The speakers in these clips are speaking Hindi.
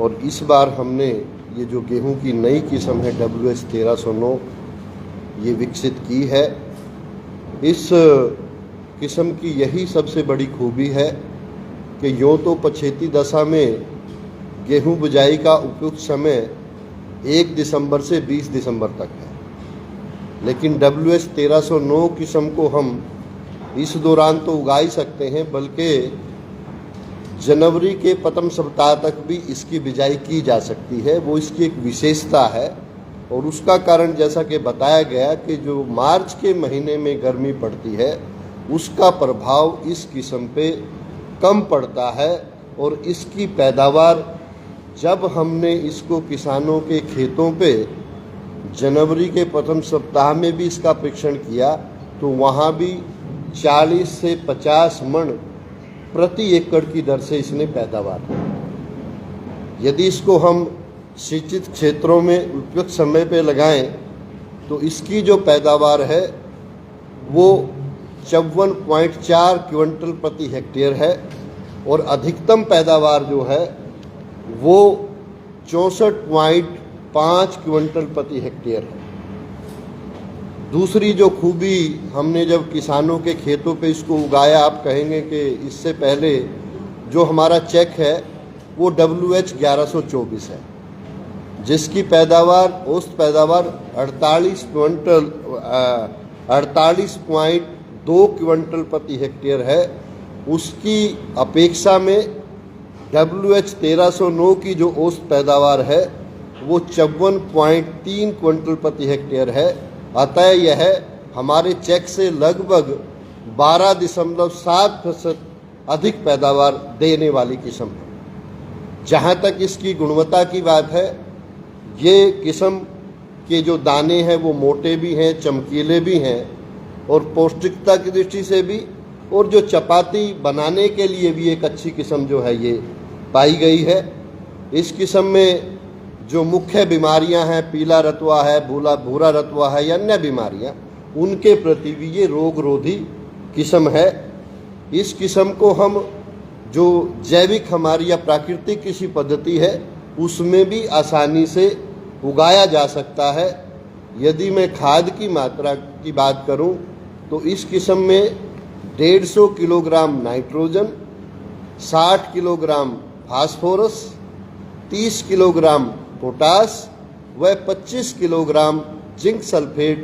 और इस बार हमने ये जो गेहूं की नई किस्म है WH 1309 ये विकसित की है। इस किस्म की यही सबसे बड़ी खूबी है कि यूँ तो पछेती दशा में गेहूं बुझाई का उपयुक्त समय 1 दिसंबर से 20 दिसंबर तक है, लेकिन WH 1309 किस्म को हम इस दौरान तो उगा ही सकते हैं, बल्कि जनवरी के प्रथम सप्ताह तक भी इसकी बिजाई की जा सकती है। वो इसकी एक विशेषता है और उसका कारण जैसा कि बताया गया कि जो मार्च के महीने में गर्मी पड़ती है उसका प्रभाव इस किस्म पे कम पड़ता है और इसकी पैदावार जब हमने इसको किसानों के खेतों पे जनवरी के प्रथम सप्ताह में भी इसका परीक्षण किया तो वहाँ भी 40 से 50 मन प्रति एकड़ की दर से इसने पैदावार की। यदि इसको हम सिंचित क्षेत्रों में उपयुक्त समय पे लगाएं तो इसकी जो पैदावार है वो 54.4 क्विंटल प्रति हेक्टेयर है और अधिकतम पैदावार जो है वो 64.5 क्विंटल प्रति हेक्टेयर है। दूसरी जो खूबी हमने जब किसानों के खेतों पे इसको उगाया, आप कहेंगे कि इससे पहले जो हमारा चेक है वो WH 1124 है, जिसकी पैदावार औसत पैदावार 48.2 क्विंटल प्रति हेक्टेयर है। उसकी अपेक्षा में WH 1309 की जो औसत पैदावार है वो 54.3 क्विंटल प्रति हेक्टेयर है। अतः यह हमारे चेक से लगभग 12.7% अधिक पैदावार देने वाली किस्म है। जहाँ तक इसकी गुणवत्ता की बात है, ये किस्म के जो दाने हैं वो मोटे भी हैं, चमकीले भी हैं और पौष्टिकता की दृष्टि से भी और जो चपाती बनाने के लिए भी एक अच्छी किस्म जो है ये पाई गई है। इस किस्म में जो मुख्य बीमारियां हैं, पीला रतुआ है, भूरा रतुआ है या अन्य बीमारियां, उनके प्रति भी ये रोगरोधी किस्म है। इस किस्म को हम जो जैविक हमारी या प्राकृतिक कृषि पद्धति है उसमें भी आसानी से उगाया जा सकता है। यदि मैं खाद की मात्रा की बात करूं तो इस किस्म में 150 kilogram nitrogen, 60 kilogram phosphorus, 30 kilogram potash व 25 किलोग्राम जिंक सल्फेट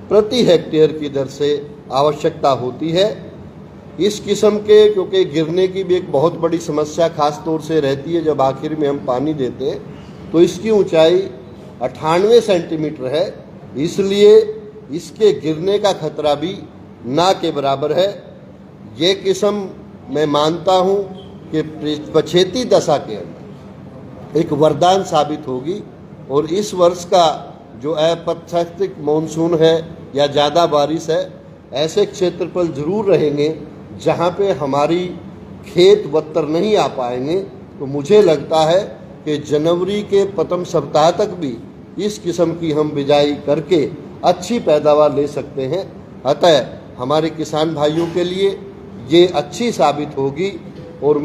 प्रति हेक्टेयर की दर से आवश्यकता होती है। इस किस्म के क्योंकि गिरने की भी एक बहुत बड़ी समस्या खास तौर से रहती है जब आखिर में हम पानी देते हैं, तो इसकी ऊंचाई 98 सेंटीमीटर है, इसलिए इसके गिरने का खतरा भी ना के बराबर है। ये किस्म मैं मानता हूँ कि पछेती दशा के अंदर एक वरदान साबित होगी और इस वर्ष का जो अप्रत्याशित मॉनसून है या ज़्यादा बारिश है, ऐसे क्षेत्रफल जरूर रहेंगे जहाँ पे हमारी खेत बत्तर नहीं आ पाएंगे। तो मुझे लगता है कि जनवरी के प्रथम सप्ताह तक भी इस किस्म की हम बिजाई करके अच्छी पैदावार ले सकते हैं। अतः हमारे किसान भाइयों के लिए ये अच्छी साबित होगी और